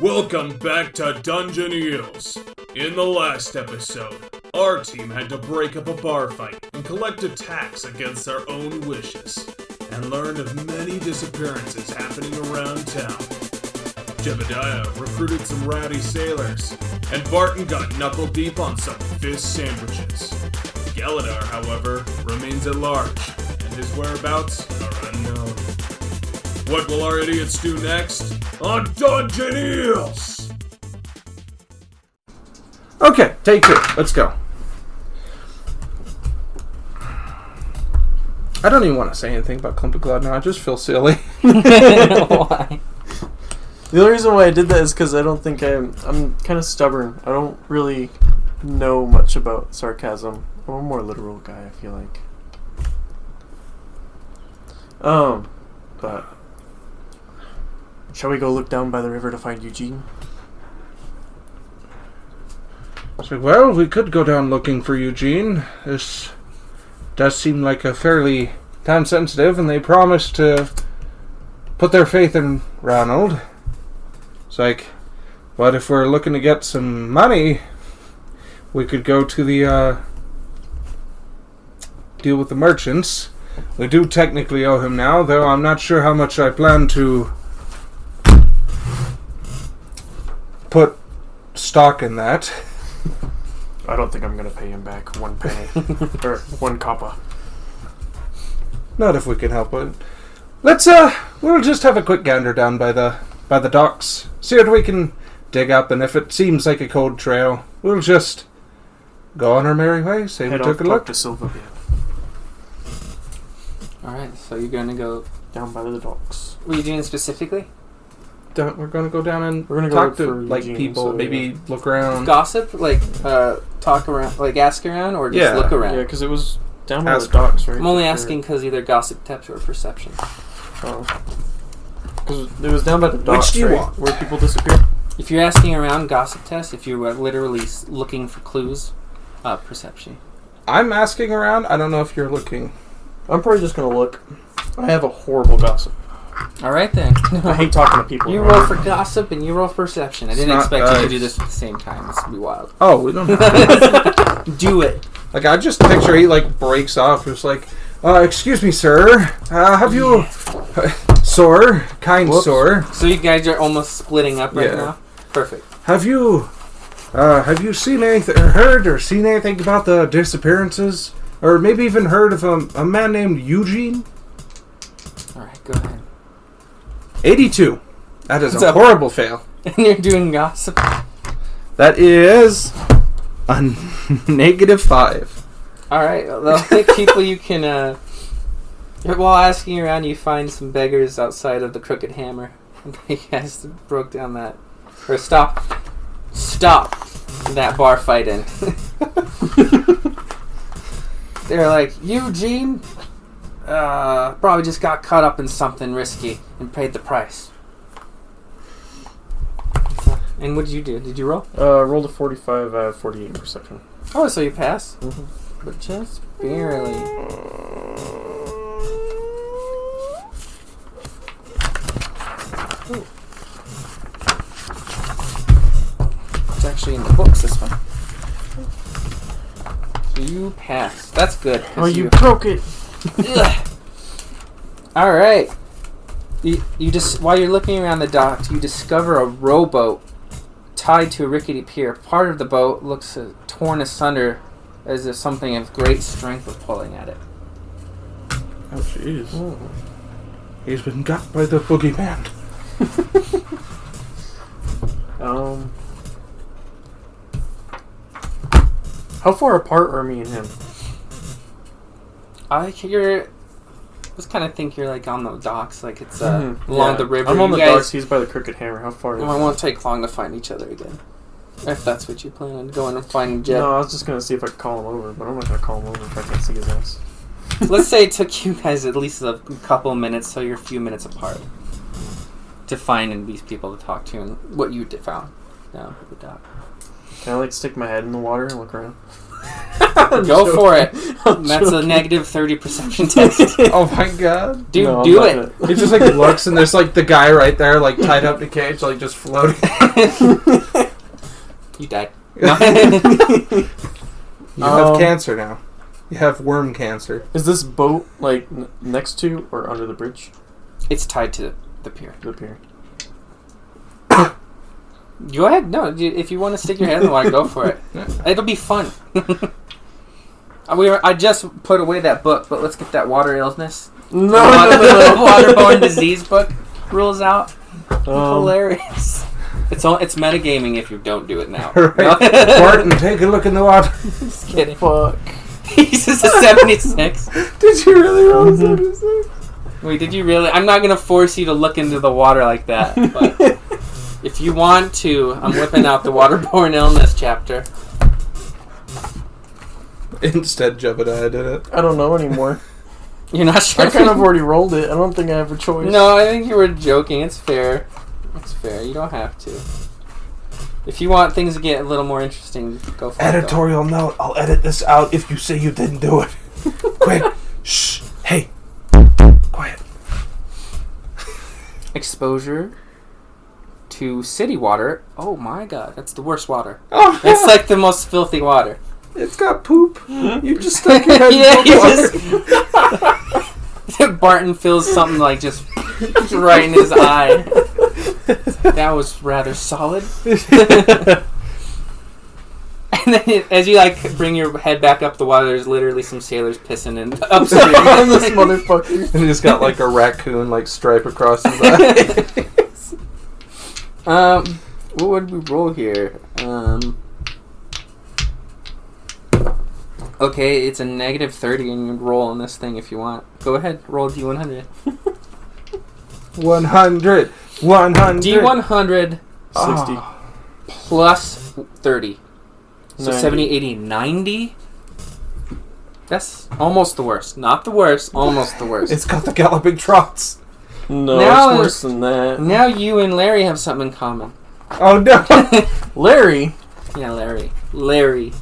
Welcome back to Dungeon-Eels. In the last episode, our team had to break up a bar fight and collect a tax against their own wishes, and learned of many disappearances happening around town. Jebediah recruited some rowdy sailors, and Barton got knuckle-deep on some fish sandwiches. Galadar, however, remains at large, and his whereabouts are unknown. What will our idiots do next on Dungeon-Eels? Okay, take two. Let's go. I don't even want to say anything about Klump now. I just feel silly. Why? The only reason why I did that is because I don't think I'm kind of stubborn. I don't really know much about sarcasm. I'm a more literal guy, I feel like. But shall we go look down by the river to find Eugene? So, well, we could go down looking for Eugene. This does seem like a fairly time sensitive, and they promised to put their faith in Ronald. It's like, but if we're looking to get some money, we could go to the, deal with the merchants. We do technically owe him now, though I'm not sure how much I plan to put stock in that. I don't think I'm going to pay him back one penny. Or one copper. Not if we can help it. Let's, we'll just have a quick gander down by the docks. See what we can dig up, and if it seems like a cold trail, we'll just go on our merry way. Say we took a look. To Silva. Alright, so you're going to go Down by the docks. What are you doing specifically? We're going to go down and We're gonna go talk look to for like Eugene, people, so, maybe yeah. look around. Gossip? Like, talk around, like ask around, or just Yeah. look around? Yeah, because it was down by Ask- the docks, right? I'm only asking because either gossip tips or perception. Because it was down by the docks, do you right? want? Where people disappear. If you're asking around, gossip test. If you're literally looking for clues, perception. I'm asking around. I don't know if you're looking. I'm probably just going to look. I have a horrible gossip. Alright then. I hate talking to people. You roll for gossip and you roll for perception. I didn't It's not expect you to do dice. this at the same time. This would be wild. Oh, we don't have Do it. Like, I just picture he, like, breaks off. It's like, excuse me, sir. Have you... sir. Kind Whoops. sir. So you guys are almost splitting up right Yeah. now? Perfect. Have you seen anything, or heard or seen anything about the disappearances? Or maybe even heard of a man named Eugene? Alright, go ahead. 82. That is It's a a- horrible fail. And you're doing gossip? That is a -5. Alright, well, the only people you can, while asking around, you find some beggars outside of the Crooked Hammer. You guys broke down that. Or stop that bar fighting. They're like, Eugene, probably just got caught up in something risky and paid the price. And what did you do? Did you roll? Rolled a 45, I have 48 in perception. Oh, so you pass? Mm-hmm. But just barely. Ooh. It's actually in the books, this one. So you pass. That's good. 'cause Oh, you broke it! Alright. You just while you're looking around the dock, you discover a rowboat tied to a rickety pier. Part of the boat looks torn asunder as if something of great strength was pulling at it. Oh, jeez. He's been got by the boogeyman. How far apart are me and him? I just kind of think you're like on the docks, like it's along Yeah. the river. I'm on You the guys- docks, he's by the Crooked Hammer. How far is Well, it won't take long to find each other again. If that's what you plan on going and finding Jed. No, I was just going to see if I could call him over, but I'm not going to call him over if I can't see his ass. Let's say it took you guys at least a couple of minutes, so you're a few minutes apart, to find these people to talk to and what you found down at the dock. Can I, like, stick my head in the water and look around? Go for it. That's a negative 30 perception test. Oh my god. Dude, No, do I'm it. not He just like looks and there's like the guy right there like tied up in a cage like just floating. You died. You have cancer now. You have worm cancer. Is this boat like next to or under the bridge? It's tied to the pier. The pier. Go ahead. No, if you want to stick your head in the water, go for it. It'll be fun. I just put away that book, but let's get that water illness. No. Waterborne disease book rules out. Hilarious. It's metagaming if you don't do it now. Right. Barton, take a look in the water. Just kidding. Fuck. He's just a 76. Did you really roll a 76? Wait, did you really? I'm not going to force you to look into the water like that, but if you want to, I'm whipping out the waterborne illness chapter. Instead, Jebediah did it. I don't know anymore. You're not sure? I kind of already rolled it. I don't think I have a choice. No, I think you were joking. It's fair. It's fair. You don't have to. If you want things to get a little more interesting, go for it. Editorial note, I'll edit this out if you say you didn't do it. Quick. Shh. Hey. Quiet. Exposure to city water. Oh my god, that's the worst water. Oh, It's like the most filthy water. it's got poop. You just stuck your head Yeah, in you the water. Barton feels something like just right in his eye. That was rather solid. And then as you like bring your head back up the water, there's literally some sailors pissing in upstream. This motherfucker. And he just got like a raccoon like stripe across his eye. What would we roll here? Okay, it's a negative 30 and you can roll on this thing if you want. Go ahead, roll D100. 100. 100. D100 60. plus 30. So 90. 70, 80, 90? That's almost the worst. Not the worst, almost the worst. It's got the galloping trots. No, Now it's worse than that. Now you and Larry have something in common. Oh no. Larry? Yeah, Larry.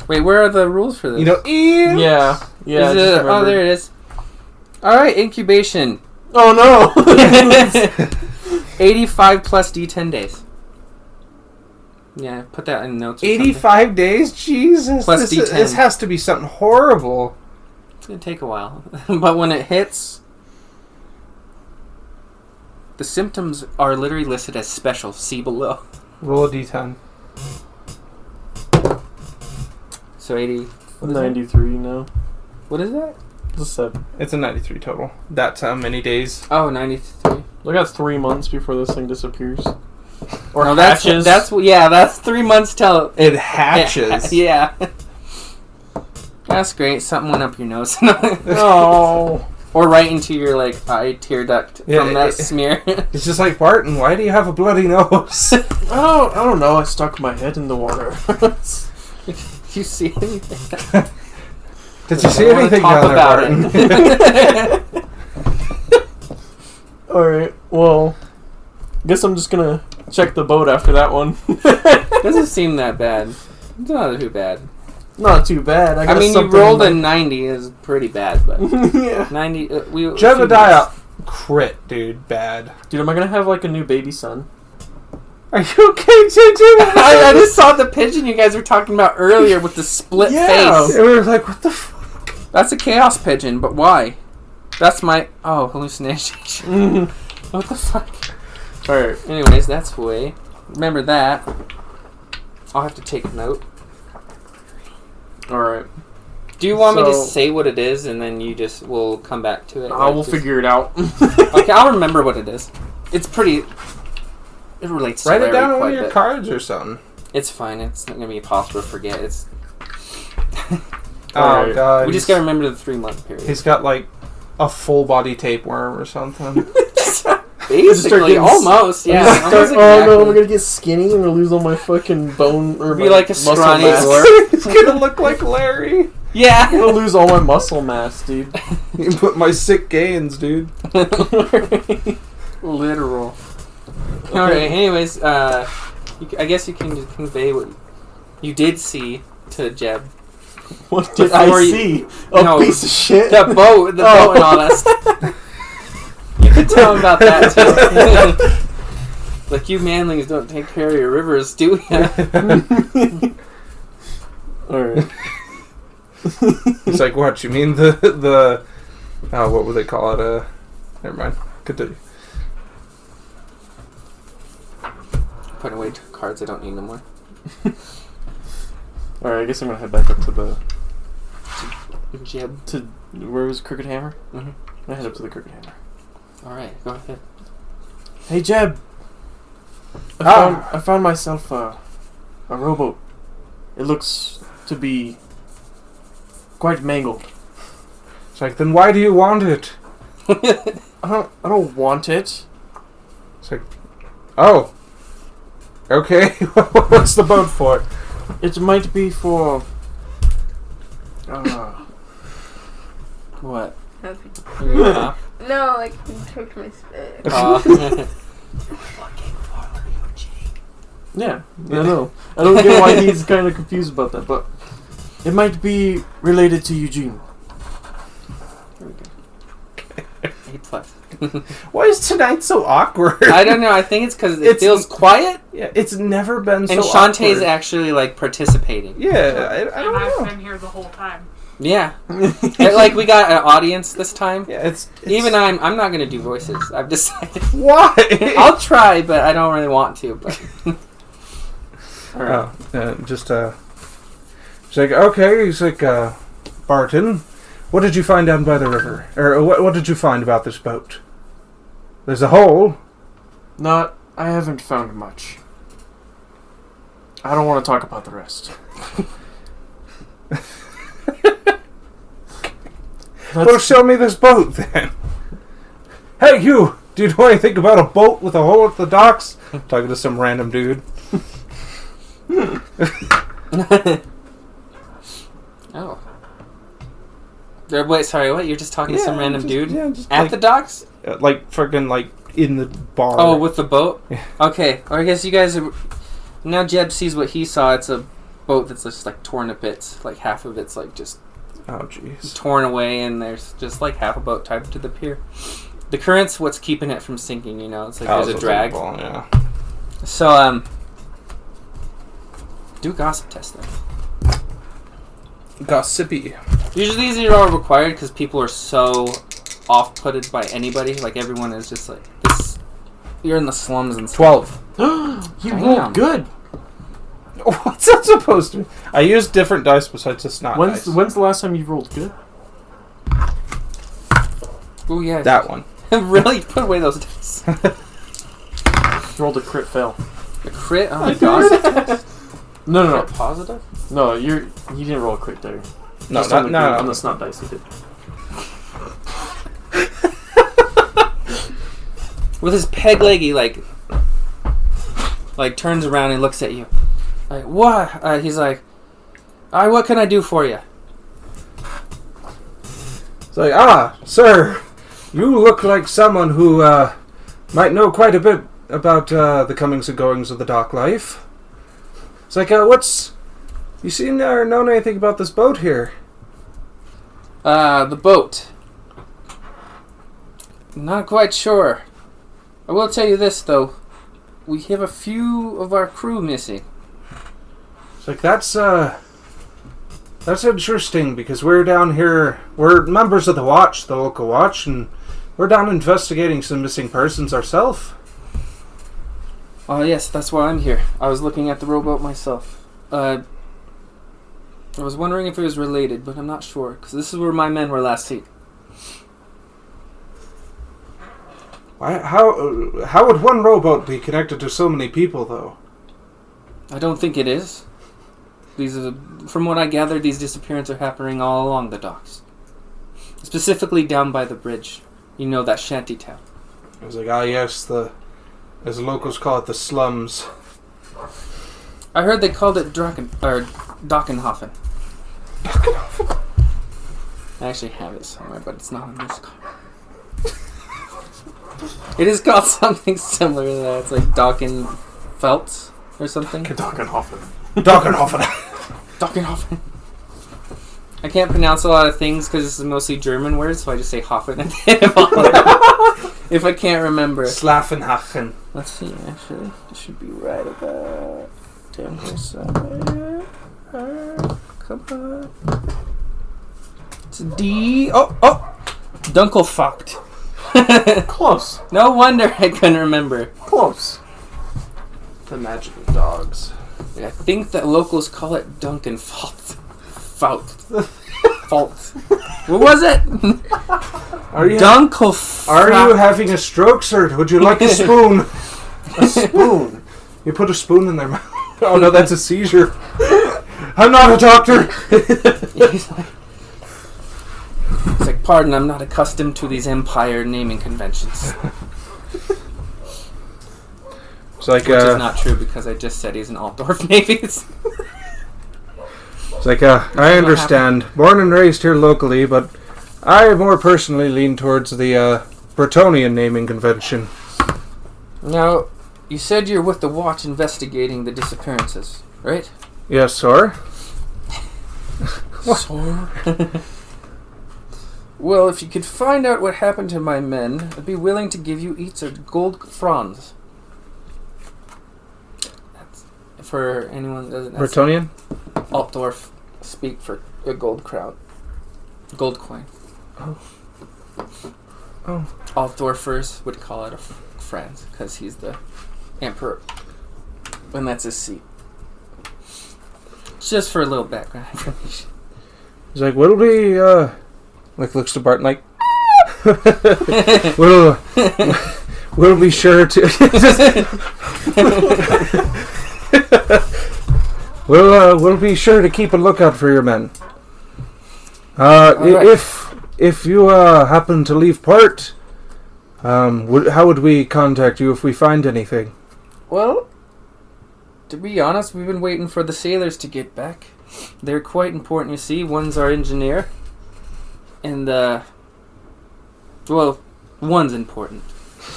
Wait, where are the rules for this? You know, Ian. Yeah. Yeah. Is I just it, oh, remembered. there it is. Alright, incubation. Oh no! 85 plus D10 days. Yeah, put that in notes. Or 85 days? Jesus. Plus this, D10. this has to be something horrible. It's going to take a while. But when it hits, the symptoms are literally listed as special. See below. Roll a d10. So 80. 93 now. What is that? It's a 7. It's a 93 total. That's how many days. Oh, 93. Look at 3 months before this thing disappears. Or No, hatches. that's 3 months till It hatches. Yeah. That's great. Something went up your nose. Oh. Or right into your eye tear duct Yeah, from that smear. It's just like, Barton, why do you have a bloody nose? I don't know. I stuck my head in the water. Did you see anything? Did you see I wanna anything talk down about there, Barton? Alright, well, guess I'm just gonna check the boat after that one. Doesn't seem that bad. It's not too bad. Not too bad. I mean, you rolled a 90 is pretty bad, but Yeah. 90. Jebediah, crit, dude, bad. Dude, am I gonna have a new baby son? Are you okay, JJ? I just saw the pigeon you guys were talking about earlier with the split Yeah. face. And we were like, what the fuck? That's a chaos pigeon, but why? That's my hallucination. What the fuck? Alright. Anyways, that's way. Remember that. I'll have to take a note. Alright. Do you want me to So- say what it is and then we'll come back to it? I will figure it out. Okay, I'll remember what it is. It's pretty. It relates to Write it Larry down on one quite of a your bit. cards or something. It's fine. It's not gonna be impossible to forget. It's. Oh, Alright. God. We just gotta remember the 3-month period. He's got, a full body tapeworm or something. Basically, almost. Yeah. almost Oh no, exactly. we're gonna get skinny and we're gonna lose all my fucking bone or Be my like a muscle scrawny mass. dwarf. He's gonna look like Larry. I'm Yeah. gonna lose all my muscle mass, dude. You can put my sick gains, dude. Literal. Alright, anyways, I guess you can just convey what you did see to Jeb. What did Before I you- see? A No, piece of shit? The boat and all that stuff. You could tell him about that too. Like, you manlings don't take care of your rivers, do ya? Alright. He's like, what? You mean the what would they call it? Never mind. Continue. Putting away cards I don't need no more. Alright, I guess I'm gonna head back up to the... Jib. To... Where was Crooked Hammer? Mm-hmm. I'm gonna head up to the Crooked Hammer. Alright, go ahead. Hey, Jeb! I found myself a rowboat. It looks to be quite mangled. It's like, then why do you want it? I don't want it. It's like, oh, okay. What's the boat for? It might be for... What? Nothing. You gonna laugh? No, like, you choked my spit. Yeah, I know. I don't get why he's kind of confused about that, but it might be related to Eugene. There we go. 8+. Why is tonight so awkward? I don't know. I think it's because it feels quiet, Yeah, it's never been so and Shantae's awkward. actually like participating. Yeah, I And don't I've know. been here the whole time. Yeah, like we got an audience this time. Yeah, it's Even I'm not gonna do voices. I've decided. why? I'll try, but I don't really want to. But Alright. He's like, okay. He's like, Barton, what did you find down by the river? Or what did you find about this boat? There's a hole. I haven't found much. I don't want to talk about the rest. Well, show me this boat then. Hey, you! Do you know anything about a boat with a hole at the docks? Talking to some random dude. oh, wait, sorry, what? You're just talking to some random dude just at like, the docks? like friggin' like in the bar. Oh, with the boat? Yeah. Okay, or I guess you guys are... Now Jeb sees what he saw. It's a boat that's just like torn to bits. Like half of it's like just Oh, jeez. torn away, and there's just like half a boat tied to the pier. The current's what's keeping it from sinking, you know? It's like there's a drag. Yeah. So, do a gossip test then. Gossipy. Usually these are all required because people are so off-putted by anybody. Like, everyone is just like, this... You're in the slums and stuff. 12. You Damn. rolled good. What's that supposed to be? I used different dice besides the snot dice. When's the last time you rolled good? Oh, yeah. That one. Really? Put away those dice. You rolled a crit fail. A crit on a gossip test? No. Crit positive? No, you didn't roll a crit there. No, Just not, on the, no, on no. the snot dice you did. With his peg leg, he like turns around and looks at you. Like, what? He's like, all right, what can I do for you? It's like, sir, you look like someone who might know quite a bit about the comings and goings of the dock life. It's like, you seen or known anything about this boat here? The boat. Not quite sure. I will tell you this, though. We have a few of our crew missing. It's like, that's interesting, because we're down here, we're members of the watch, the local watch, and we're down investigating some missing persons ourselves. Oh, yes, that's why I'm here. I was looking at the rowboat myself. I was wondering if it was related, but I'm not sure, because this is where my men were last seen. How would one rowboat be connected to so many people, though? I don't think it is. From what I gathered, these disappearances are happening all along the docks. Specifically down by the bridge. You know, that shanty town. I was like, yes, as the locals call it, the slums. I heard they called it Dockenhofen. I actually have it somewhere, but it's not on this card. It is called something similar to that. It's like Dockenfelt or something. Dockenhofen. Dockenhofen. Dockenhofen. I can't pronounce a lot of things because this is mostly German words, so I just say Hoffen at the end of all of that. If I can't remember. Slaffenhachen. Let's see, actually. This should be right about down here somewhere. Come on. It's D. Oh! Dunkelfocht. Close. No wonder I couldn't remember. Close. The magic of dogs. I think that locals call it Dunkenfocht. Fault. What was it? Are you Dunkelfocht. Are you having a stroke, sir? Would you like a spoon? A spoon. You put a spoon in their mouth. Oh no, that's a seizure. I'm not a doctor. It's like, pardon, I'm not accustomed to these empire naming conventions. It's like Which is not true because I just said he's an Altdorf Navies. It's like I understand. Born and raised here locally, but I more personally lean towards the Bretonian naming convention. Now, you said you're with the Watch investigating the disappearances, right? Yes, sir. So? Well, if you could find out what happened to my men, I'd be willing to give you each a gold franz. That's for anyone that doesn't know. Bretonian? Altdorf speak for a gold crown. Gold coin. Oh. Altdorfers would call it a franz because he's the emperor. And that's his seat. Just for a little background information. He's like, we'll be, like, looks to Barton like, we'll be sure to, we'll be sure to keep a lookout for your men. Right. If you, happen to leave port, how would we contact you if we find anything? Well, to be honest, we've been waiting for the sailors to get back. They're quite important, you see. One's our engineer. And, well, one's important.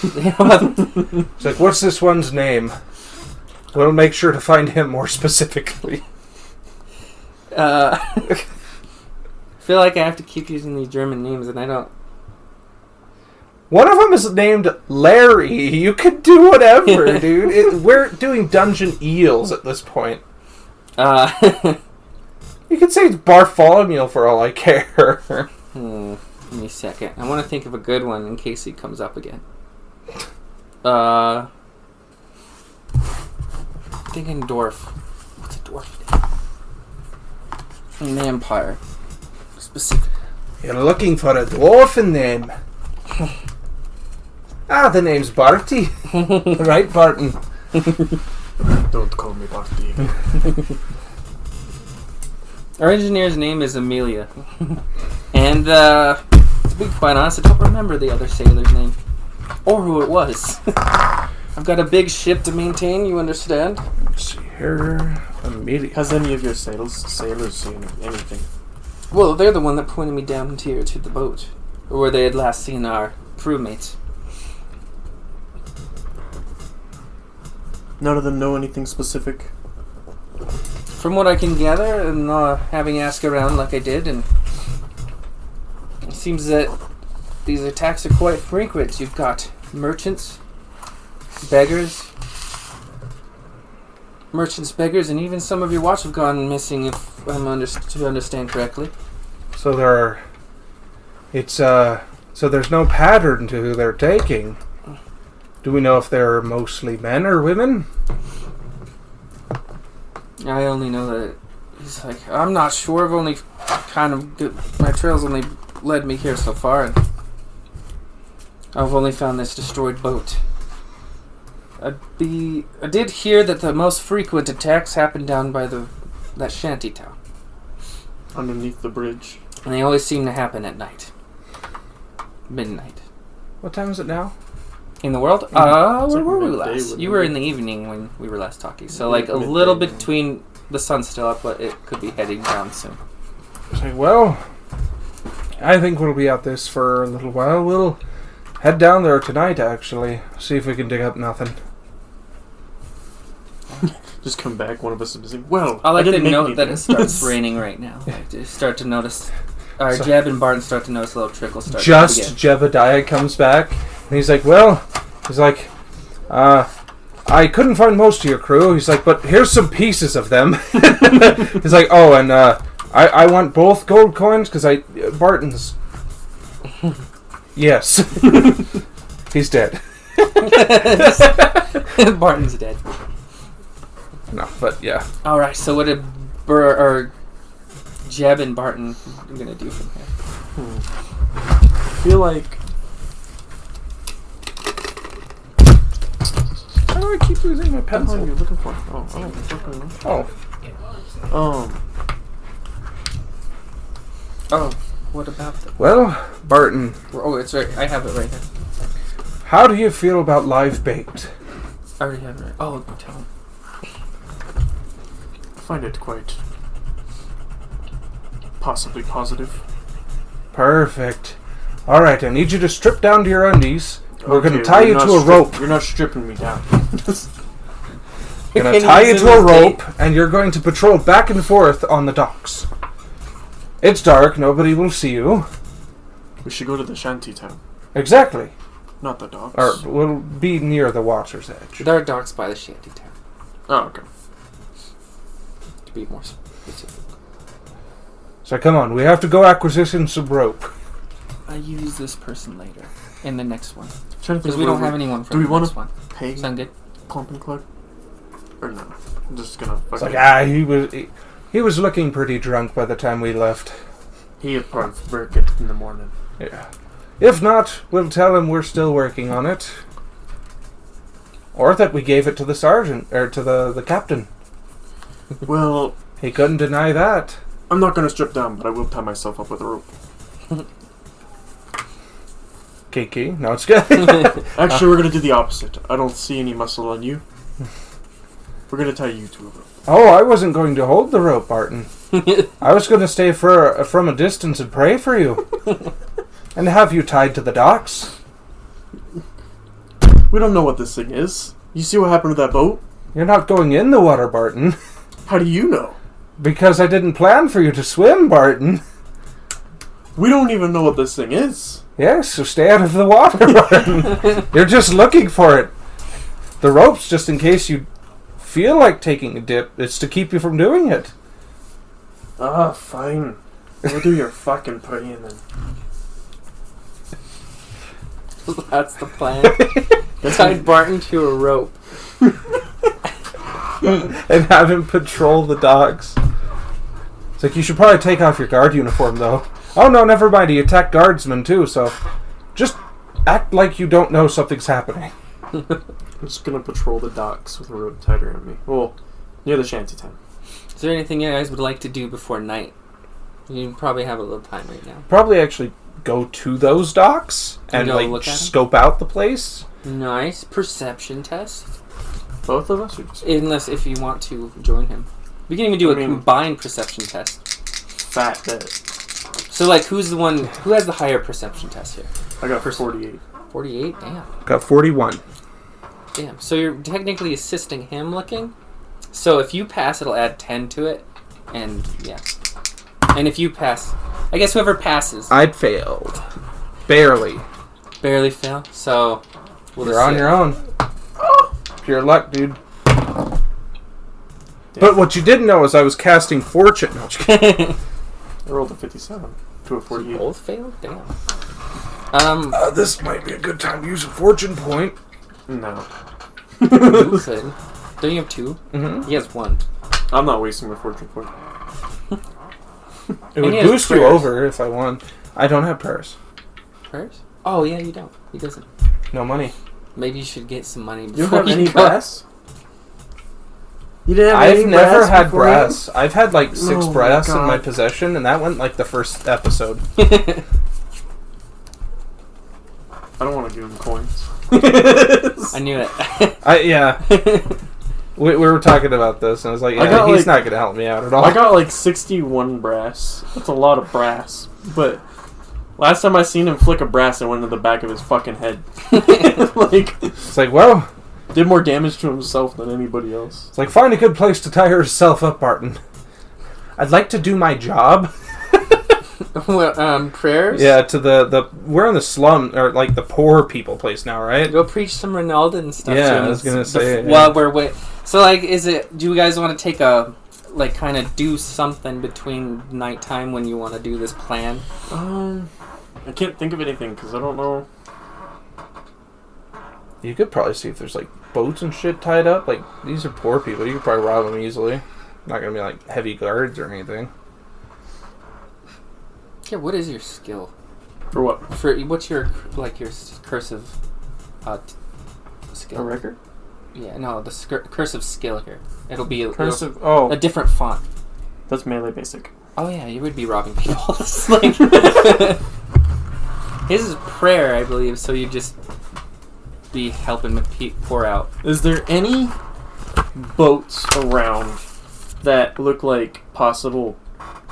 It's like, what's this one's name? We'll make sure to find him more specifically. I feel like I have to keep using these German names, and I don't... One of them is named Larry. You could do whatever, dude. We're doing Dungeon-Eels at this point. You could say it's Bartholomew for all I care. Give me a second. I want to think of a good one in case he comes up again. Thinking dwarf. What's a dwarf name? In the Empire. Specific. You're looking for a dwarfen name. The name's Barty. Right, Barton? Don't call me Barty. Our engineer's name is Amelia. And, to be quite honest, I don't remember the other sailor's name. Or who it was. I've got a big ship to maintain, you understand? Let's see here. Amelia. Has any of your sailors seen anything? Well, they're the one that pointed me down here to the boat. Where they had last seen our crewmates. None of them know anything specific? From what I can gather, and having asked around like I did, and it seems that these attacks are quite frequent. You've got merchants, beggars, and even some of your watch have gone missing, if I'm to understand correctly. So so there's no pattern to who they're taking. Do we know if they're mostly men or women? I only know that he's like, I'm not sure. I've only my trail's only led me here so far, and I've only found this destroyed boat. I did hear that the most frequent attacks happen down by that shanty town. Underneath the bridge. And they always seem to happen at night. Midnight. What time is it now? In the world? It's Where like were we midday last? when You we- were in the evening when we were last talking. So Yeah, like a midday, little yeah. between the sun's still up, but it could be heading down soon. It's like, well, I think we'll be at this for a little while. We'll head down there tonight, actually. See if we can dig up nothing. Just come back, one of us is missing. Well, I like to didn't make note that anything. it starts raining right now. Like, to start to notice. Jeb and Barton start to notice a little trickle start. Just Jebediah comes back, and he's like, I couldn't find most of your crew. He's like, but here's some pieces of them. He's like, oh, and I want both gold coins, because Barton's... Yes. He's dead. Barton's dead. No, but yeah. Alright, so what did Jeb and Barton going to do from here? I feel like... How do I keep losing my What are pencil? you looking for? Oh, I don't fucking know. Oh. Oh, what about the... Well, Barton, Oh, it's right. I have it right here. how do you feel about live bait? I already have it right. Oh, tell him. I find it quite... possibly positive. Perfect. Alright, I need you to strip down to your undies. We're going to Okay, tie you're you not to a rope. You're not stripping me down. We're going to tie you to a rope, and you're going to patrol back and forth on the docks. It's dark, nobody will see you. We should go to the shanty town, Exactly. not the docks. Or we'll be near the water's edge. There are docks by the shanty town, Oh, okay. to be more specific. So come on, we have to go acquisition some rope. I use this person later. In the next one. Trying to think Because we where don't have anyone for Do we the want next to one. pay Sound good? Klump and Club? Or no? I'm just gonna It's fucking... like, he was looking pretty drunk by the time we left. He'll probably break it in the morning. Yeah. If not, we'll tell him we're still working on it. Or that we gave it to the sergeant, or to the captain. Well, He couldn't deny that. I'm not gonna strip down, but I will tie myself up with a rope. Kiki, no, it's good. Actually, we're gonna do the opposite. I don't see any muscle on you. We're gonna tie you to a rope. Oh, I wasn't going to hold the rope, Barton. I was going to stay from a distance and pray for you. And have you tied to the docks. We don't know what this thing is. You see what happened to that boat? You're not going in the water, Barton. How do you know? Because I didn't plan for you to swim, Barton. We don't even know what this thing is. Yes, so stay out of the water, Barton. You're just looking for it. The rope's just in case you feel like taking a dip. It's to keep you from doing it. Ah, fine. We'll do your fucking praying then. That's the plan. Tied Barton to a rope. And have him patrol the docks. It's like, you should probably take off your guard uniform, though. Oh, no, never mind. He attacked guardsmen, too, so just act like you don't know something's happening. I'm just gonna patrol the docks with a rope tied around me. Well, near the shanty town. Is there anything you guys would like to do before night? You probably have a little time right now. Probably actually go to those docks and, go like, look at 'em? scope out the place. Nice perception test. Both of us, or just Unless if you want to join him. We can even do a combined perception test. fat bit? So like who has the higher perception test here? I got 48. 48? Damn. Got 41. Damn. So you're technically assisting him looking. So if you pass, it'll add 10 to it. And yeah. And if you pass, I guess whoever passes. I'd failed. Barely. Barely fail. So You're on your own. Pure luck, dude. But what you didn't know is I was casting fortune. No, just kidding. I rolled a 57 to a 48. Both failed? Damn. This might be a good time to use a fortune point. No. You could. Don't you have 2? Mm-hmm. He has 1. I'm not wasting my fortune point. It would he has boost you prayers. over if I won. I don't have prayers. Prayers? Oh yeah, you don't. He doesn't. No money. Maybe you should get some money You before don't have any go. brass? You didn't have any I've never brass had before brass. I've had like 6 Oh my brass in God. my possession, and that went like the first episode. I don't want to give him coins. I knew it. Yeah. We were talking about this, and I was like, I yeah, got, he's like- not going to help me out at all. I got like 61 brass. That's a lot of brass. But last time I seen him flick a brass, it went into the back of his fucking head. Like, It's like, well, Did more damage to himself than anybody else. It's like, find a good place to tie yourself up, Barton. I'd like to do my job. Well, prayers? Yeah, to the we're in the slum, or like the poor people place now, right? Go preach some Ronaldo and stuff. Yeah, to him. I was gonna say. While we're wait. So like, do you guys want to take a like kind of do something between nighttime when you want to do this plan? I can't think of anything because I don't know. You could probably see if there's like boats and shit tied up. Like, these are poor people. You could probably rob them easily. Not gonna be like heavy guards or anything. Yeah, what is your skill? For what? What's your cursive skill? A record? Yeah, no, the cursive skill here. It'll be Cursive. a different font. That's melee basic. Oh yeah, you would be robbing people. It's like his is prayer, I believe. So you just be helping the poor out. Is there any boats around that look like possible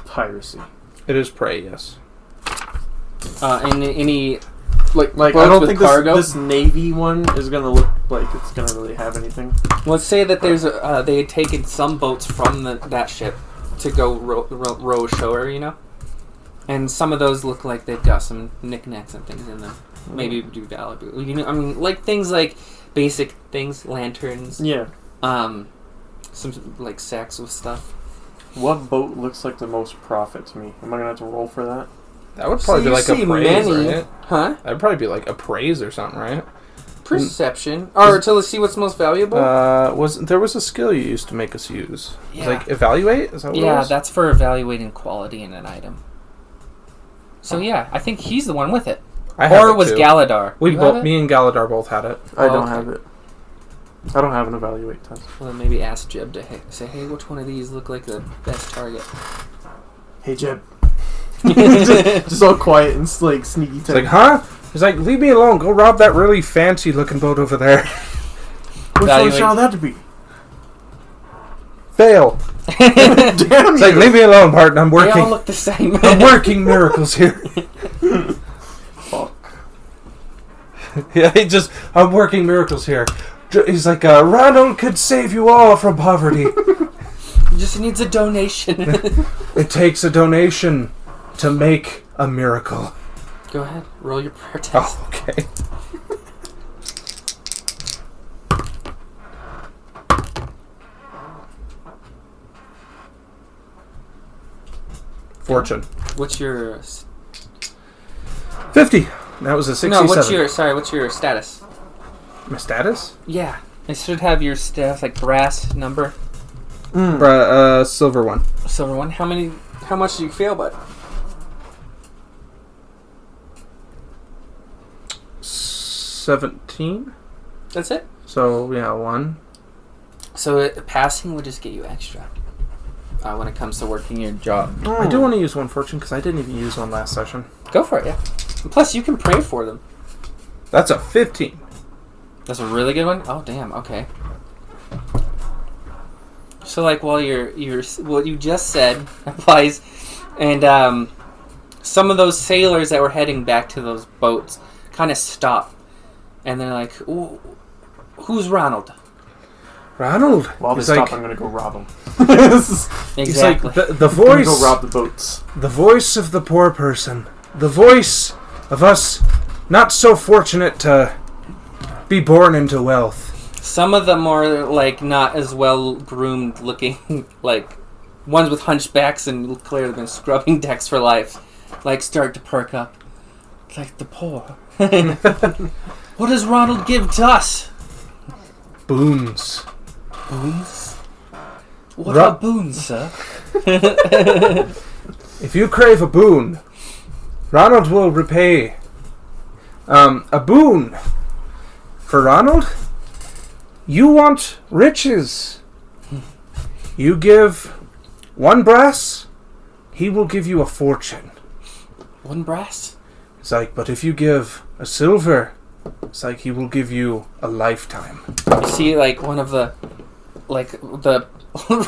piracy? It is prey, yes. Any like I boats don't with think cargo? this navy one is gonna look like it's gonna really have anything. Let's say that there's they had taken some boats from that ship to go row ashore, you know, and some of those look like they've got some knickknacks and things in them. Maybe do valuable, you know. I mean, like things like basic things, lanterns. Yeah. Some like sacks with stuff. What boat looks like the most profit to me? Am I gonna have to roll for that? That would probably be like appraise, right? Huh? That'd probably be like appraise or something, right? Perception, or to see what's most valuable. There was a skill you used to make us use? Yeah. Like evaluate? Is that what it Yeah, was? that's for evaluating quality in an item. So yeah, I think he's the one with it. I have Or it was too. Galadar? You have it? Me and Galadar both had it. I don't okay. have it. I don't have an evaluate test. Well, then maybe ask Jeb to say, hey, which one of these look like the best target? Hey Jeb. just all quiet and like sneaky It's like, huh? He's like, leave me alone. Go rob that really fancy looking boat over there. Which one shall that be? Fail. Damn It's like, leave me alone, Barton. I'm They working. all look the same. I'm working miracles here. Fuck. Yeah, I'm working miracles here. He's like, Ronald could save you all from poverty. He just needs a donation. It takes a donation to make a miracle. Go ahead, roll your prayer test. Oh, okay. Fortune. What's your 50. That was a 67. No? What's your status? My status? Yeah, it should have your status like brass number, Silver one. silver one. How much do you fail, bud? 17. That's it. So yeah, 1. So passing would just get you extra when it comes to working your job. I do want to use one fortune because I didn't even use one last session. Go for it, yeah. And plus, you can pray for them. That's a 15. That's a really good one. Oh, damn. Okay. So, like, while you're what you just said applies, and some of those sailors that were heading back to those boats kind of stop, and they're like, "Who's Ronald?" Ronald. While they He's stop, like, I'm gonna go rob them. He's like Exactly. the I'm gonna voice. go rob the boats. The voice of the poor person. The voice of us not so fortunate to be born into wealth. Some of them are like not as well groomed looking, like ones with hunchbacks and clearly been scrubbing decks for life, like start to perk up. Like the poor. What does Ronald give to us? Boons. Boons? What are boons, sir? If you crave a boon, Ronald will repay. A boon. For Ronald, you want riches. You give 1 brass, he will give you a fortune. 1 brass? It's like, but if you give a silver, it's like he will give you a lifetime. You see, like one of the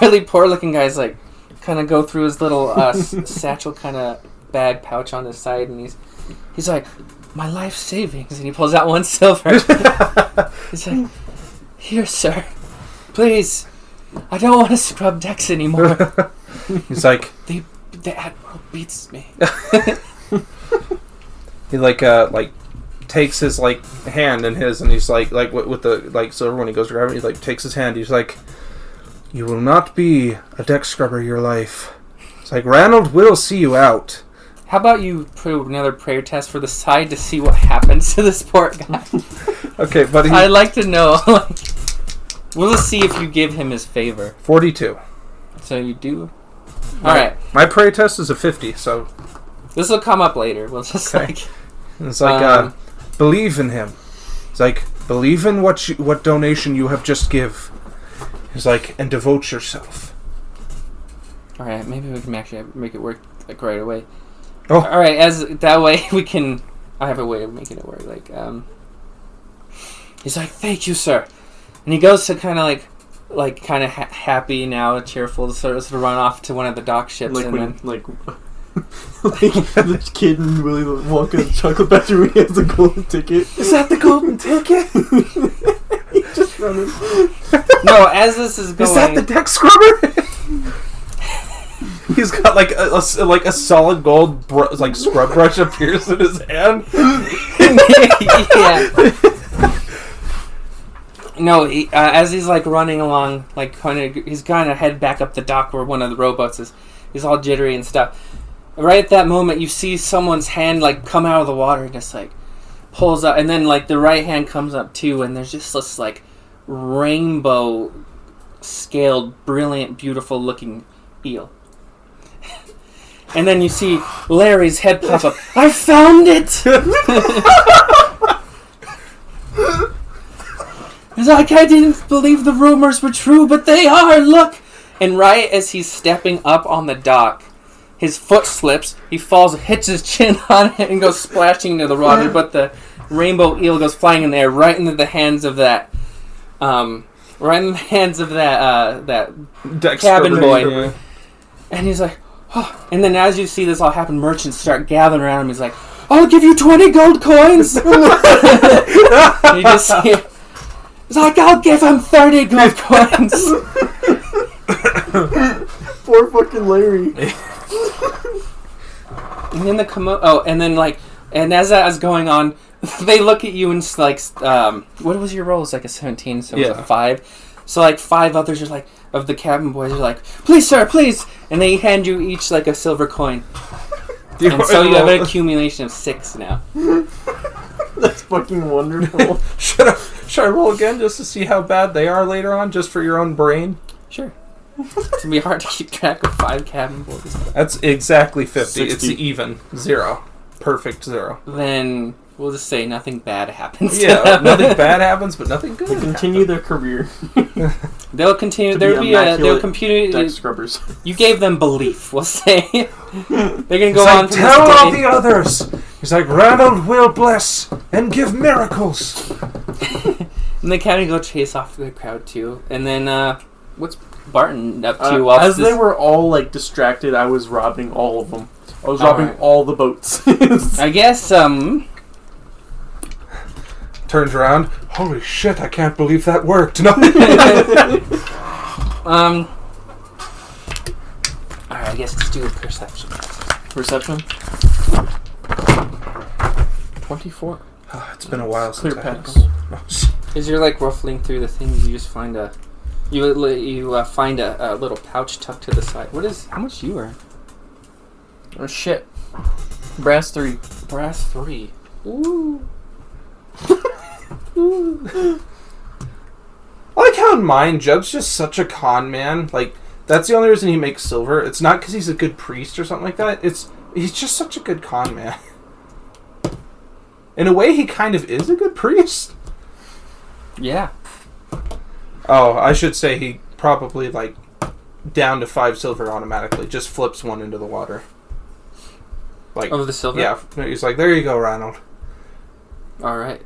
really poor looking guys, like kind of go through his little satchel kind of bag pouch on his side, and he's like, my life savings, and he pulls out 1 silver. He's like, Here, sir. Please. I don't want to scrub decks anymore. He's like... The Admiral beats me. He takes his hand in his, and he's like with the silver when he goes to grab it, he takes his hand. He's like, "You will not be a deck scrubber your life." It's like, Ranald will see you out. How about you put another prayer test for the side to see what happens to this poor guy? Okay, but I'd like to know. We'll just see if you give him his favor. 42. So you do. All right. My prayer test is a 50, so This will come up later. We'll just it's believe in him. It's like, believe in what donation you have just give. It's like, and devote yourself. All right. Maybe we can actually make it work right away. Oh. All right. As that way we can. I have a way of making it work. He's like, "Thank you, sir," and he goes to kind of happy now, cheerful, to sort of run off to one of the dock ships. The kid in Willy Wonka and the Chocolate Factory when he has the golden ticket. Is that the golden ticket? He's just running. No, as this is going... Is that the deck scrubber? He's got a solid gold scrub brush appears in his hand. Yeah. No, as he's running along, he's kind of head back up the dock where one of the rowboats is. He's all jittery and stuff. Right at that moment, you see someone's hand come out of the water and just pulls up, and then the right hand comes up too, and there's just this rainbow scaled, brilliant, beautiful looking eel. And then you see Larry's head pop up. I found it! He's like, I didn't believe the rumors were true, but they are, look! And right as he's stepping up on the dock, his foot slips, he falls, hits his chin on it, and goes splashing into the water, but the rainbow eel goes flying in there, right into the hands of that, that cabin boy. Yeah. And he's like, oh. And then as you see this all happen, merchants start gathering around him. He's like, I'll give you 20 gold coins! And you just see it. He's like, I'll give him 30 gold coins! Poor fucking Larry. And then and as that is going on, they look at you and what was your roll? It's a 17, so it was a 5. So 5 others are of the cabin boys are please sir, please, and they hand you each a silver coin. And so you have an accumulation of 6 now. That's fucking wonderful. Should I roll again just to see how bad they are later on, just for your own brain? Sure. It's going to be hard to keep track of 5 cabin boys. That's exactly 50. 60. It's even. 0. Perfect 0. Then we'll just say nothing bad happens. Yeah, nothing bad happens, but nothing good. They continue their career. They'll continue. They'll continue. Deck scrubbers. You gave them belief, we'll say. They're going to go on to tell all the others. He's like, Ranald will bless and give miracles. And they kind of go chase off the crowd too. And then, what's Barton up to? As they were all distracted, I was robbing all of them. I was robbing all the boats. I guess, Turns around. Holy shit, I can't believe that worked. No. Alright, I guess let's do a perception. Perception? 24. Oh, it's been a while Clear since pass. As you're ruffling through the things, you just find a little pouch tucked to the side. How much you earn? Oh shit. Brass 3. Brass 3. Ooh. I like how in mine, Jeb's just such a con man. That's the only reason he makes silver. It's not because he's a good priest or something like that. He's just such a good con man. In a way, he kind of is a good priest. Yeah. Oh, I should say he probably, down to 5 silver automatically. Just flips 1 into the water. Of the silver? Yeah. He's like, there you go, Ranald. Alright.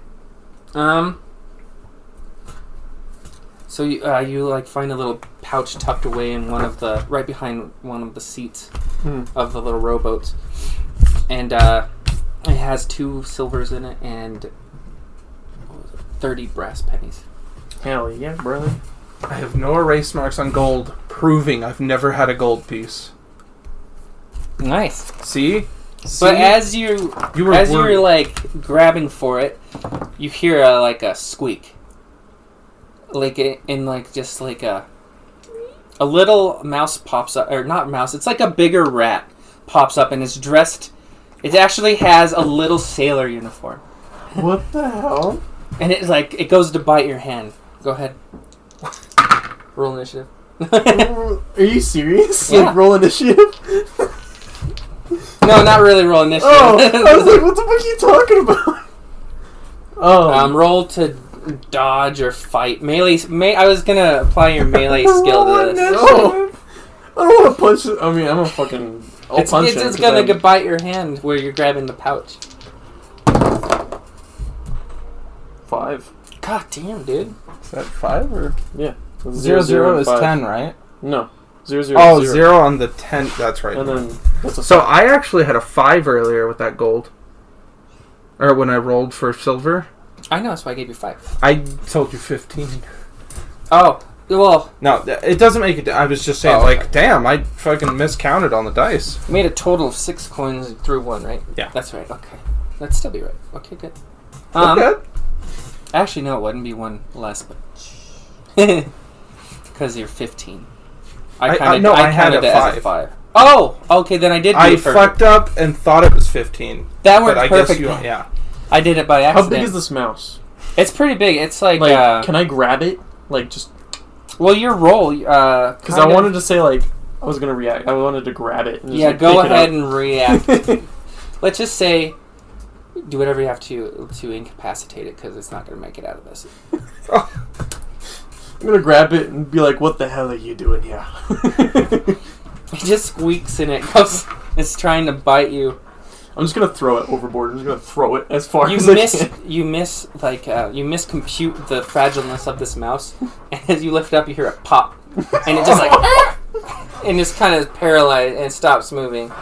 So you find a little pouch tucked away in right behind one of the seats of the little rowboats. And, it has 2 silvers in it and 30 brass pennies. Hell yeah, brother. I have no erase marks on gold, proving I've never had a gold piece. Nice. See? But as you're like grabbing for it, you hear a squeak. Like in like just like a little mouse pops up, or not mouse. It's like a bigger rat pops up and is dressed. It actually has a little sailor uniform. What the hell? And it goes to bite your hand. Go ahead. Roll initiative. Are you serious? Yeah. Like roll initiative? No, not really roll initiative. Oh, I was like, what the fuck are you talking about? Oh. Roll to dodge or fight. I was gonna apply your melee skill to this. No. I don't want to punch it. I mean, I'm a fucking... I'll punch him. It's gonna bite your hand where you're grabbing the pouch. 5. God damn, dude. Is that 5 or? Yeah. 0 is 5. 10, right? No. 0, 0, Oh, 0. 0 on the 10. That's right. And then that's a So I actually had a 5 earlier with that gold. Or when I rolled for silver. I know, that's why I gave you 5. I told you 15. Oh, well, No, it doesn't make it. I was just saying, damn, I fucking miscounted on the dice. you made a total of 6 coins and threw 1, right? Yeah. That's right, okay. That'd still be right. Okay, good. Okay. Actually, no, it wouldn't be 1 less, but... Because you're 15. I had counted a it 5. as a 5. Oh, okay, then I did do I it perfect. fucked up and thought it was 15. That worked but I perfect. guess yeah. I did it by How accident. big is this mouse? It's pretty big. It's like can I grab it? Like, just... Well, your roll, Because I wanted to say, like, I was going to react. I wanted to grab it. And just, like, go pick it ahead up. and react. Let's just say, do whatever you have to incapacitate it, because it's not going to make it out of this. I'm going to grab it and be like, what the hell are you doing here? It just squeaks and it goes. It's trying to bite you. I'm just going to throw it overboard. I'm just going to throw it as far as You I can. you miscompute the fragileness of this mouse, and as you lift it up, you hear a pop, and it just like, and just kind of paralyzed and stops moving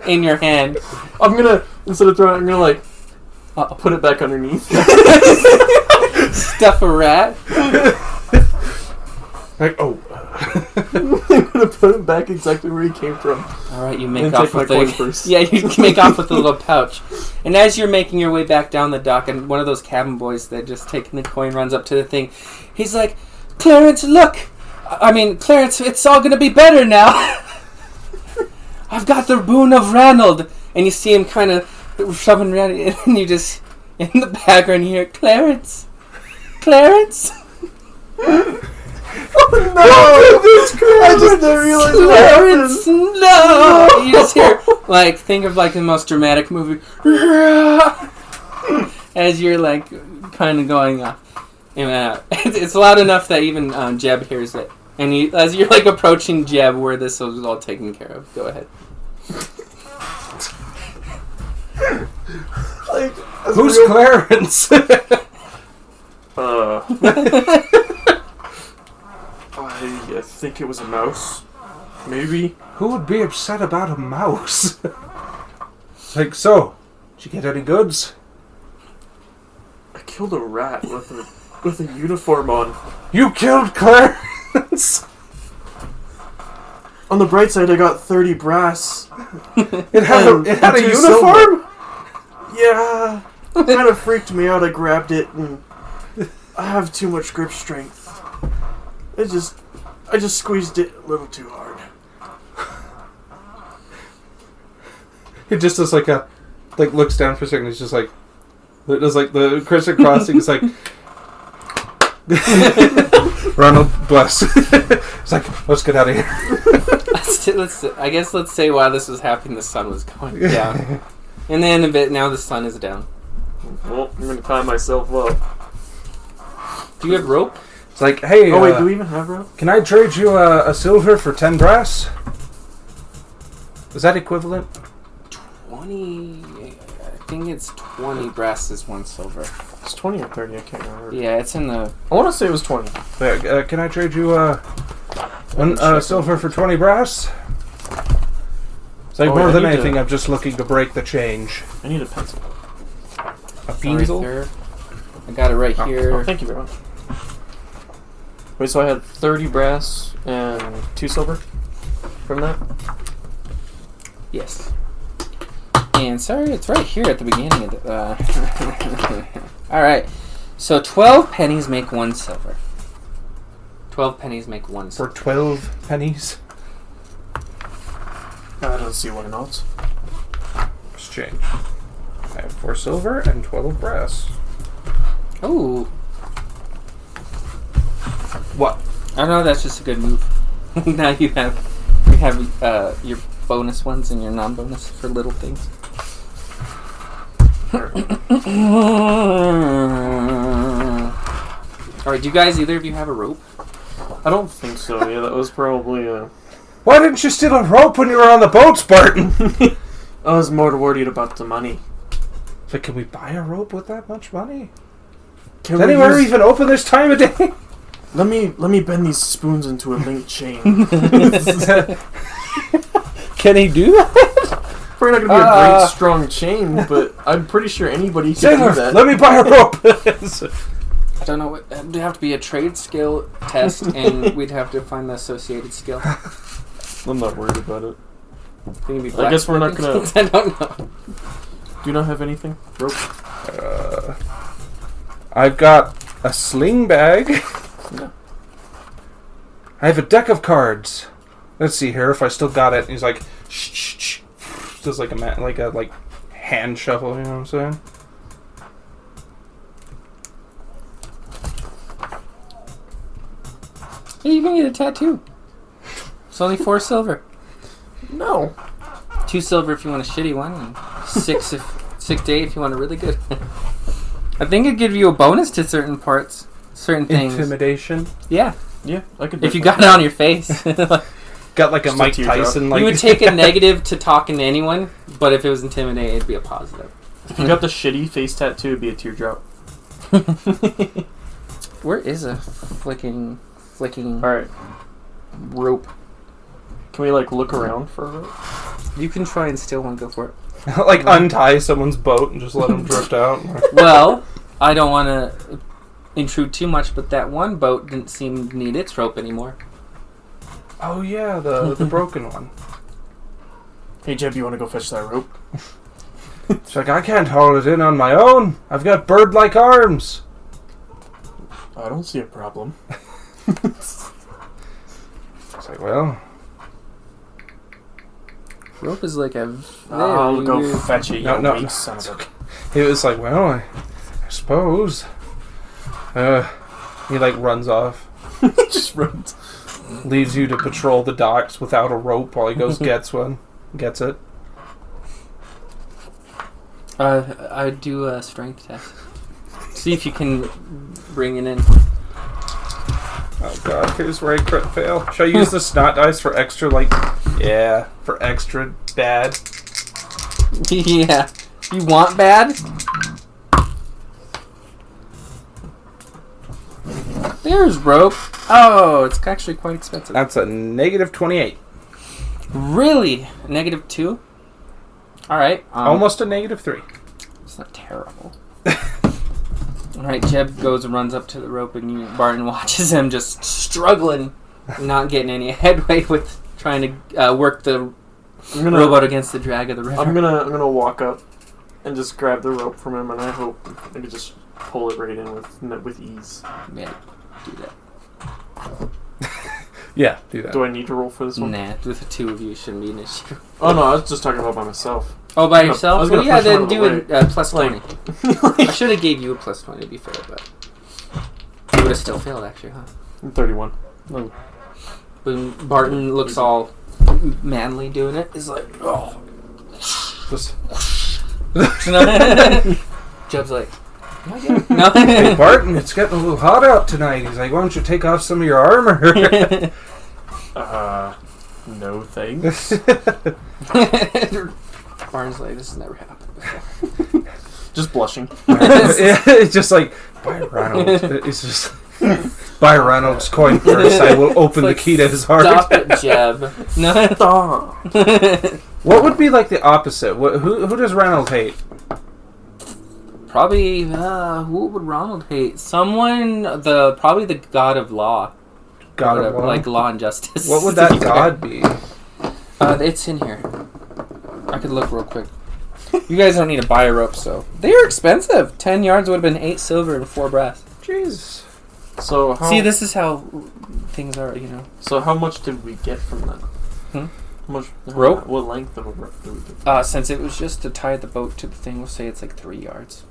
in your hand. I'm going to, instead of throwing it, I'm going to, like, put it back underneath. Stuff a rat. Like, oh. I'm going to put it back exactly where he came from. All right, you make And off take my with coin the first. yeah, you make off with the little pouch. And as you're making your way back down the dock, and one of those cabin boys that just taking the coin runs up to the thing, he's like, "Clarence, look! Clarence, it's all gonna be better now. I've got the boon of Ranald." And you see him kind of shoving Ranald, and you just in the background you hear, "Clarence, Clarence." Oh, no! I just didn't realize Clarence, no! You just hear, think of the most dramatic movie. As you're, kind of going off. And, it's loud enough that even Jeb hears it. And as you're, approaching Jeb where this was all taken care of. Go ahead. Who's Clarence? I think it was a mouse. Maybe. Who would be upset about a mouse? So, did you get any goods? I killed a rat with a uniform on. You killed Clarence! On the bright side, I got 30 brass. It had a uniform? Silver. Yeah. It kind of freaked me out. I grabbed it, and I have too much grip strength. I just squeezed it a little too hard. It just does looks down for a second. It's just it does the cursor crossing. It's like Ronald, bless. It's like, let's get out of here. Let's say while this was happening, the sun was going down, and then a bit now the sun is down. Well, I'm gonna tie myself up. Do you have rope? It's like, hey. Oh wait, do we even have rope? Can I trade you a silver for 10 brass? Is that equivalent? 20. I think it's 20 brass is 1 silver. It's 20 or 30. I can't remember. Yeah, it's in the. I want to say it was 20. Can I trade you one silver for 20 brass? It's like more than anything, I'm just looking to break the change. I need a pencil. A pencil? Sorry, I got it right here. Oh, thank you very much. Wait, so I had 30 brass and 2 silver from that? Yes. And sorry, it's right here at the beginning of the... Alright. So 12 pennies make 1 silver. 12 pennies make 1 For silver. 12 pennies. I don't see why not. Exchange. I have 4 silver and 12 brass. Oh. What? I don't know, that's just a good move. Now you have your bonus ones and your non-bonus for little things. Alright, do you guys, either of you have a rope? I don't think so. Yeah, that was probably Why didn't you steal a rope when you were on the boat, Spartan? I was more worried about the money. So can we buy a rope with that much money? Can Is we anywhere use- even open this time of day? Let me bend these spoons into a linked chain. Can he do that? Probably not gonna be a great strong chain, but I'm pretty sure anybody can do Sailor, that. let me buy a rope. I don't know. It'd have to be a trade skill test, and we'd have to find the associated skill. I'm not worried about it. Think it'd be I guess we're not blacksmithing? gonna- I don't know. Do you not have anything? Rope? I've got a sling bag. No. I have a deck of cards. Let's see here if I still got it. He's like, shh, shh, shh. Just like a hand shuffle. You know what I'm saying? Hey, you can get a tattoo. It's only 4 silver. No. 2 silver if you want a shitty one, and 6 to 8 if you want a really good one. I think it'd give you a bonus to certain parts, certain things. Intimidation. Yeah, Yeah, I could. if you got it on your face. Got like a Just a Mike teardrop. Tyson. Like You would take a negative to talking to anyone, but if it was intimidating, it'd be a positive. If you got the shitty face tattoo, it'd be a teardrop. Where is a flicking Alright. rope? Can we, look around for a rope? You can try and steal one, go for it. like untie someone's boat and just let them drift out. Well, I don't want to intrude too much, but that one boat didn't seem to need its rope anymore. Oh yeah, the broken one. Hey, Jeb, you want to go fetch that rope? It's like, I can't haul it in on my own. I've got bird-like arms. I don't see a problem. It's like, well, Rope is like a I'll very go weird- fetch it, you No, weak no. son of a... he was like, well, I suppose. He runs off, Just runs. leaves you to patrol the docks without a rope while he goes gets it. I'd do a strength test. See if you can bring it in. Oh god, here's where I crit fail. Should I use the snot dice for extra, yeah, for extra bad? Yeah. You want bad? There's rope. Oh, it's actually quite expensive. That's a negative 28. Really? -2? Alright. Almost a negative 3. It's not terrible. Alright, Jeb goes and runs up to the rope, and Barton watches him just struggling, not getting any headway with trying to work the rowboat against the drag of the river. I'm gonna walk up and just grab the rope from him, and I hope I can just pull it right in with ease. Yeah, do that. Yeah, do that. Do I need to roll for this one? Nah, with the 2 of you, it shouldn't be an issue. Oh no, I was just talking about by myself. Oh, by I yourself? was Well, gonna yeah, push one then out of do the a plus 20. I should have gave you a plus 20 to be fair, but you would have still failed, actually, huh? I'm 31. No. When Barton looks all manly doing it, is like, oh. Just, Jeb's like, no. hey Barton, it's getting a little hot out tonight. He's like, why don't you take off some of your armor? No thanks. Barton's like, this has never happened before. Just blushing. It's just like, buy Reynolds. It's just, buy Reynolds coin first. I will open the key to his heart. Stop it, Jeb. No. Stop. What would be the opposite? Who does Reynolds hate? Probably, who would Ronald hate? Someone, probably the god of law. God of law? Like law and justice. What would that god be? It's in here. I could look real quick. You guys don't need to buy a rope, so. They are expensive. 10 yards would have been 8 silver and 4 brass. Jeez. So how? See, this is how things are, you know. So how much did we get from that? Hmm? How much Rope? What length of a rope did we get? Since it was just to tie the boat to the thing, we'll say it's like 3 yards.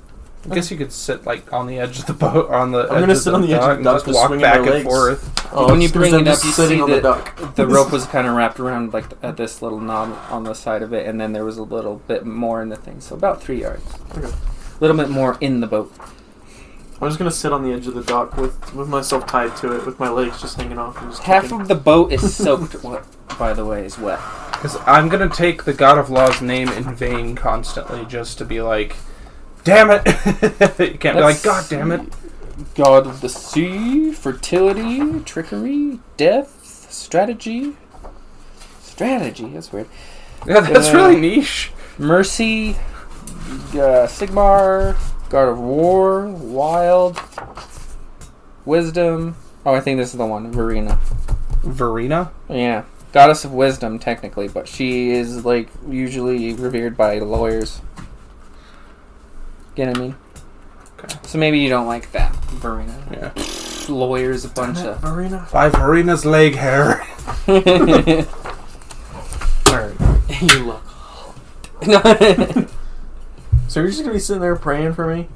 I guess you could sit like on the edge of the boat, or on the. I'm gonna sit on the edge of the dock, just just walk swinging back my and legs. forth. Oh, When you it's bring I'm it up, just you sitting see on the dock. the rope was kind of wrapped around like at this little knob on the side of it, and then there was a little bit more in the thing, so about 3 yards. Okay. A little bit more in the boat. I'm just gonna sit on the edge of the dock with myself tied to it, with my legs just hanging off. And just Half kicking. of the boat is soaked. What, by the way, is wet. Because I'm gonna take the God of Law's name in vain constantly, just to be like, damn it! You can't be like, God damn it! God of the sea, fertility, trickery, death, strategy. Strategy, that's weird. Yeah, that's really niche. Mercy, Sigmar, God of War, Wild, Wisdom. Oh, I think this is the one, Verena. Verena? Yeah. Goddess of Wisdom, technically, but she is, like, usually revered by lawyers. Get what I mean? Okay. So maybe you don't like that, Verena. Yeah. Lawyers, a bunch of... Verena. By Verena's leg hair. Alright. You look. So you're just gonna be sitting there praying for me?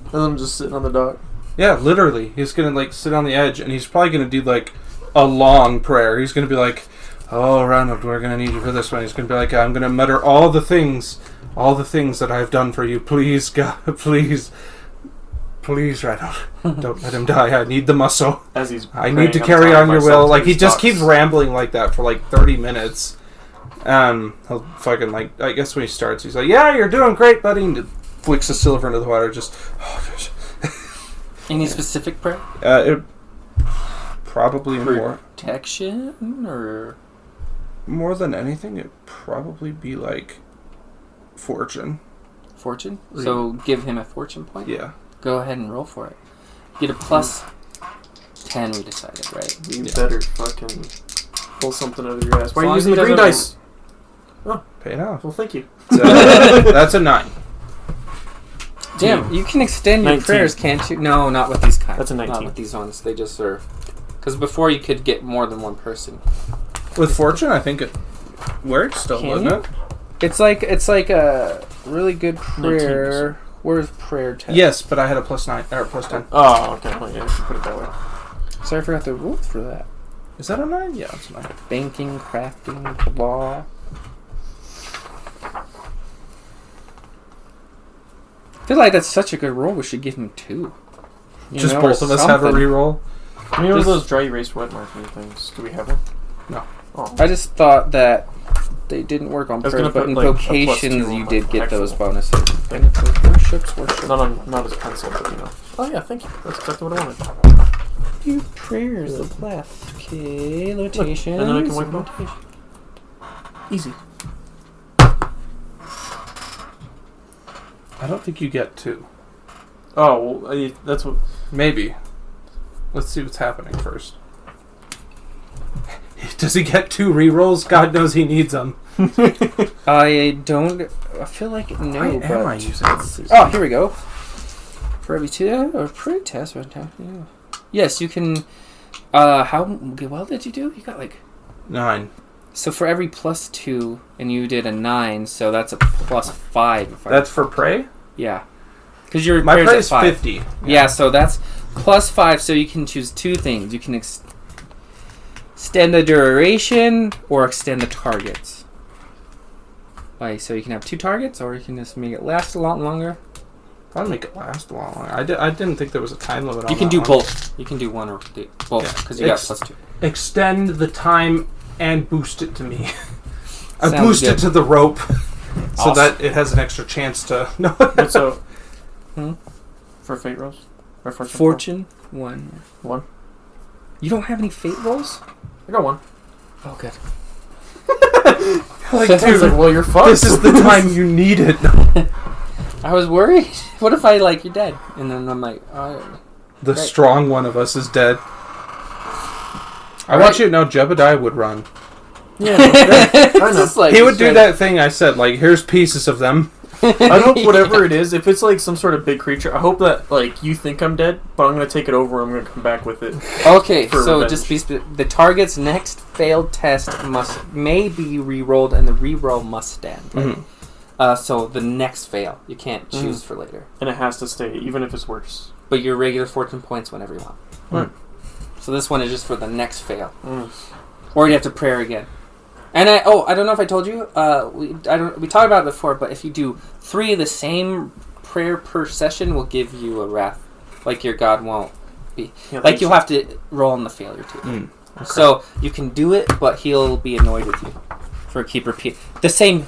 As I'm just sitting on the dock? Yeah, literally. He's gonna like sit on the edge, and he's probably gonna do like a long prayer. He's gonna be like, "Oh, Ronald, we're gonna need you for this one." He's gonna be like, "I'm gonna mutter all the things that I've done for you. Please, God, please, Ronald, don't let him die. I need the muscle. As he's I need to praying, I'm carry tying on your myself will." to Like he these just docks. keeps rambling like that for like 30 minutes. He'll fucking like. I guess when he starts, he's like, "Yeah, you're doing great, buddy." And flicks the silver into the water. Just. Any specific prayer? It probably Protection, or... more than anything, it'd probably be like fortune. Fortune? So give him a fortune point? Yeah. Go ahead and roll for it. Get a plus 10, we decided, right? You Yeah. better fucking pull something out of your ass. Why are you long as using he the green doesn't- dice? Pay it off. Well, thank you. That's a 9. Damn, you can extend your 19. prayers, can't you? No, not with these kinds. That's a 19. Not with these ones. They just are... Because before you could get more than one person. With fortune, I think it works still, Can doesn't you? it? It's like a really good prayer. 19%. Where's prayer test? Yes, but I had a plus 9 or plus 10. Oh, okay. Well, yeah, if you put it that way. Sorry, I forgot the rules for that. Is that a 9? Yeah, it's a 9. Banking, crafting, law. I feel like that's such a good roll. We should give him 2. You Just know, both or of us have a something. reroll. You know Just- those dry erase wet marking things? Do we have one? No. Oh. I just thought that they didn't work on I was prayers, gonna but put, in like, a plus vocations 2 you on did my get actual those bonuses. thing. Worship. Not as a pencil, but you know. Oh yeah, thank you. That's exactly what I wanted. Few prayers of left. Okay, limitations. and then I can wipe them off. Easy. I don't think you get 2. Oh, well, that's what. Maybe. Let's see what's happening first. Does he get 2 rerolls? God knows he needs them. I feel like no, Why but... am I using this? Oh, here we go. For every 2 or pre-test. Yeah. Yes, you can... how well did you do? You got like... 9. So for every plus 2, and you did a 9, so that's a plus 5. If That's for prey? Yeah. Because your My prayer's prey at is 5. 50. Yeah, so that's plus 5, so you can choose 2 things. You can extend the duration or extend the targets. Like, so you can have 2 targets, or you can just make it last a lot longer. I'll make it last a lot longer. I didn't think there was a time limit on You can that do one. both. You can do one or both, Yeah. because you got plus 2. Extend the time and boost it to me. I Sounds boost good. it to the rope so Awesome. that it has an extra chance to... No. What's up? Hmm? For fate rolls? Or fortune? Fortune 1. 1. You don't have any fate rolls? I got 1. Oh, good. Like, I was dude, like, well, you're fucked. this is the time you need it. I was worried. What if you're dead? And then I'm like, The Right. strong one of us is dead. I All want right. you to know Jebediah would run. Yeah, I know. Just like He would do straight- that thing I said, like, here's pieces of them. I hope whatever it is, if it's like some sort of big creature, I hope that like you think I'm dead, but I'm gonna take it over and I'm gonna come back with it. Okay, for so revenge. just the target's next failed test may be re-rolled, and the re-roll must stand. Mhm. So the next fail you can't choose for later, And it has to stay, even if it's worse. but your regular fortune points whenever you want. Right. So this one is just for the next fail, Mm. or you have to prayer again. And I don't know if I told you. We talked about it before, but if you do 3 of the same prayer per session, will give you a wrath, like your god won't be. Yeah, Like you'll have to roll on the failure too. Mm. So you can do it, but he'll be annoyed with you for keep repeat the same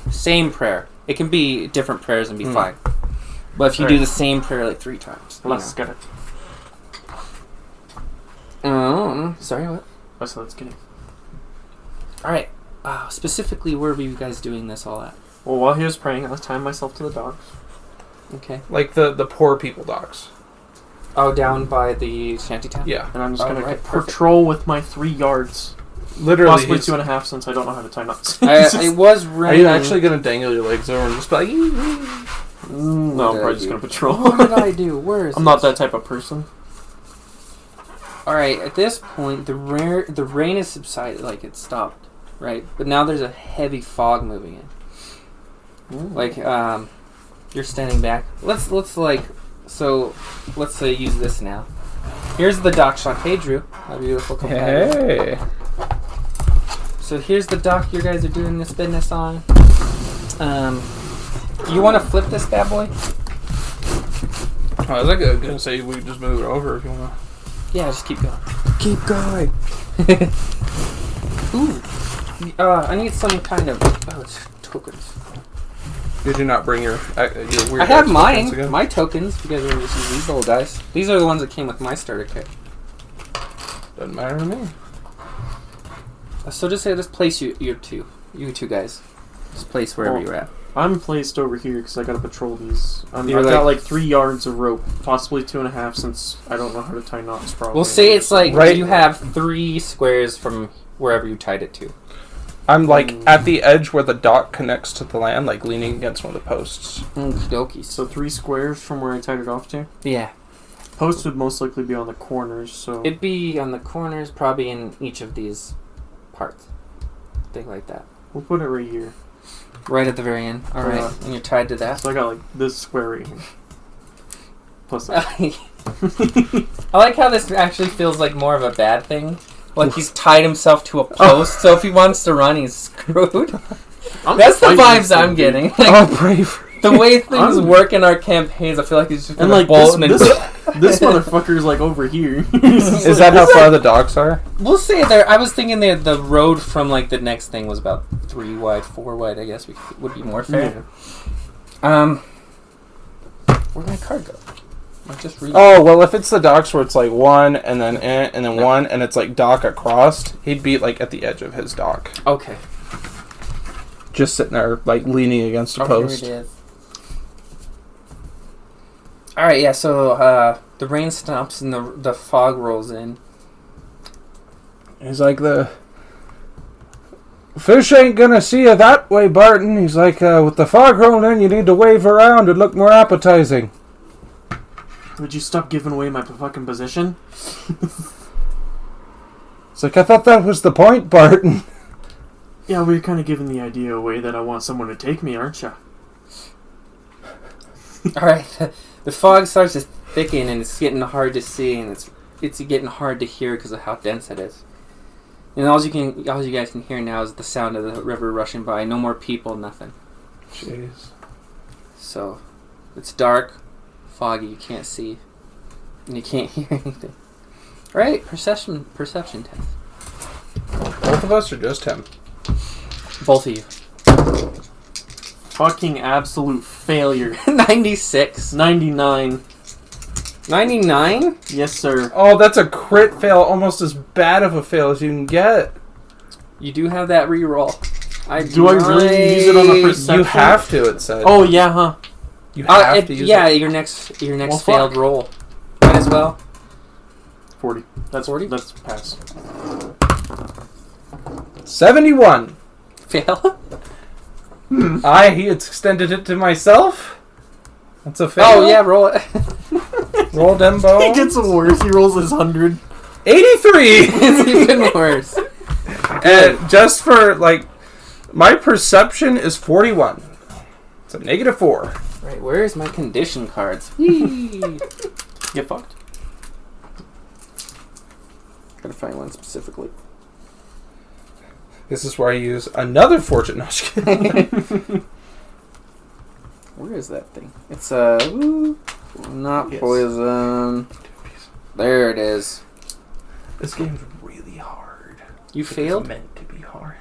prayer. It can be different prayers and be fine. But if you do the same prayer 3 times, Let's get it. sorry, what? Let's get it. All right. Specifically, where were you guys doing this all at? Well, while he was praying, I was tying myself to the dogs. Okay. Like the poor people dogs. Oh, down by the shantytown. Yeah. And I'm just Oh, gonna right, perfect. patrol with my 3 yards. Literally. Possibly he's- 2.5 since I don't know how to tie knots. It was Are raining. you actually going to dangle your legs over and just be like... No, I'm probably just gonna patrol. What did I do? Where is I'm not that type of person. All right. At this point, the rain has subsided. It stopped. Right. But now there's a heavy fog moving in. You're standing back. Let's say use this now. Here's the dock shot. Hey, Drew, my beautiful companion. Hey. So here's the dock you guys are doing this business on. You want to flip this bad boy? I was going to say we could just move it over if you want Yeah, just keep going. Keep going. Ooh. I need some kind of it's tokens. to. Did you not bring your weird... I have X tokens mine, again? my tokens. You guys are just use these little dice. These are the ones that came with my starter kit. Doesn't matter to me. So just place you two guys. Just place wherever you're at. I'm placed over here because I gotta patrol these. I've You're got 3 yards of rope, possibly 2.5 since I don't know how to tie knots. Probably. We'll say it's Right. you have 3 squares from wherever you tied it to. I'm at the edge where the dock connects to the land, leaning against one of the posts. Okie So 3 squares from where I tied it off to. Yeah. Posts would most likely be on the corners, so It'd be on the corners, probably in each of these parts. Thing like that. we'll put it right here. Right at the very end. Alright. Yeah. And you're tied to that. So I got this square right here. Plus that. I like how this actually feels like more of a bad thing. He's tied himself to a post, so if he wants to run, he's screwed. That's the vibes I'm getting. Brave. The way things work in our campaigns, I feel like he's just And gonna bolt and this motherfucker's over here. Is that how far the docks are? We'll say there. I was thinking the road from the next thing was about 3 wide, 4 wide. I guess would be more fair. Yeah. Where'd my card go? I just read. Oh, well, if it's the docks where it's 1 and then 1 and it's dock across, he'd be at the edge of his dock. Okay. Just sitting there, leaning against a post. Here it is. All right, yeah. So the rain stops and the fog rolls in. He's the fish ain't gonna see you that way, Barton. He's with the fog rolling in, you need to wave around and look more appetizing. Would you stop giving away my fucking position? It's I thought that was the point, Barton. Yeah, well, you're kind of giving the idea away that I want someone to take me, aren't you? All right, the fog starts to thicken and it's getting hard to see and it's getting hard to hear because of how dense it is. And all you guys can hear now is the sound of the river rushing by. No more people, nothing. Jeez. So it's dark, foggy. You can't see, and you can't hear anything. All right, perception test. Both of us or just him? Both of you. Fucking absolute failure. 96. 99. 99? Yes, sir. Oh, that's a crit fail, almost as bad of a fail as you can get. You do have that reroll. Do I really use it on a perception? You have to, it said. Oh, yeah, huh? You have to use it. your next Well, failed fuck. roll. Might as well. 40. That's 40? That's pass. 71. Fail? He extended it to myself. That's a fail. Oh, yeah, roll it. Roll Dembo. He gets worse. He rolls his 100. 83. It's even worse. And just for, like, my perception is 41. It's a -4. Right, where is my condition cards? Whee! Get fucked. Gotta find one specifically. This is where I use another fortune. No, just kidding. Where is that thing? It's not Yes. poison. There it is. This game's really hard. You It's failed? meant to be hard.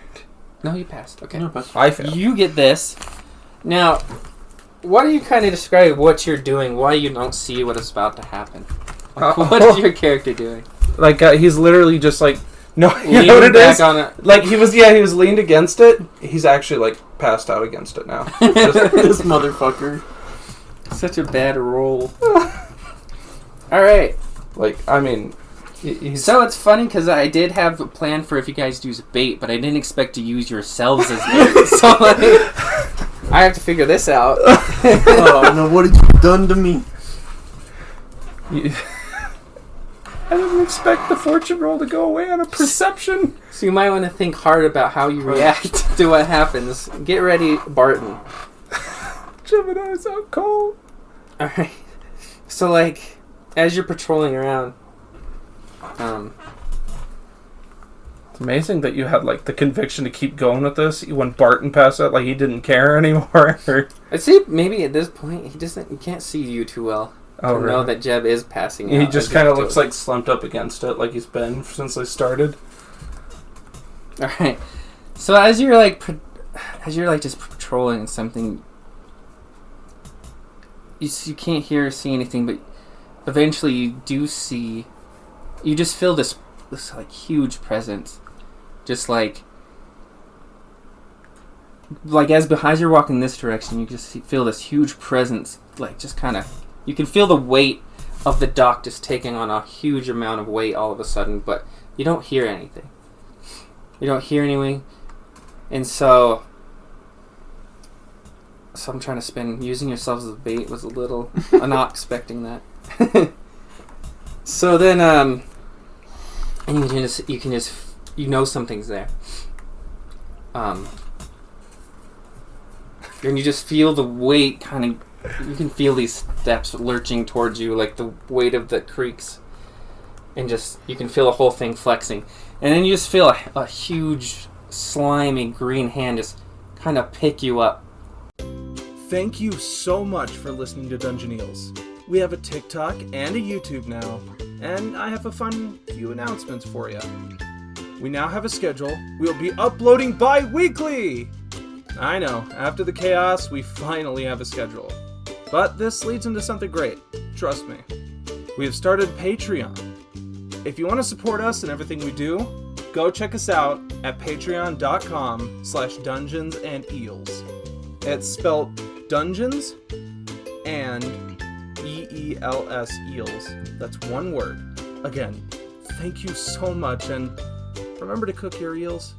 No, you passed. Okay. No, pass. I failed. You get this. Now, why do you kind of describe what you're doing? Why you don't see what is about to happen? Like, what is your character doing? Like, he's literally just like, no, you Leaning know what it back is? on it. Like, he was leaned against it. He's actually, like, passed out against it now. This motherfucker. Such a bad roll. All right. Like, I mean, he's... So it's funny because I did have a plan for if you guys use bait, but I didn't expect to use yourselves as bait. So like, I have to figure this out. Oh no! What have you done to me? I didn't expect the fortune roll to go away on a perception. So you might want to think hard about how you react to what happens. Get ready, Barton. Gemini's out cold. All right. So like, as you're patrolling around, It's amazing that you had, like, the conviction to keep going with this when Barton passed out, like he didn't care anymore. I'd say maybe at this point he can't see you too well to know really? that Jeb is passing out. He just as kind of you looks do it. like slumped up against it, like he's been since I started. All right. So as you're like just patrolling something, you can't hear or see anything, but eventually you do see. You just feel this like huge presence, just like as you're walking this direction, you just feel this huge presence, like just kind of. You can feel the weight of the dock just taking on a huge amount of weight all of a sudden, but you don't hear anything. You don't hear anything, and so I'm trying to spin. Using yourselves as bait was a little. I'm not expecting that. So then, and you can just something's there. And you just feel the weight kind of. You can feel these steps lurching towards you, like the weight of the creeks, and just you can feel the whole thing flexing, and then you just feel a huge, slimy green hand just kind of pick you up. Thank you so much for listening to Dungeon-Eels. We have a TikTok and a YouTube now, and I have a fun few announcements for you. We now have a schedule. We'll be uploading bi-weekly! I know, after the chaos, we finally have a schedule. But this leads into something great. Trust me. We have started Patreon. If you want to support us and everything we do, go check us out at patreon.com/dungeonsandeels. It's spelled Dungeons and EELS Eels. That's one word. Again, thank you so much, and remember to cook your eels.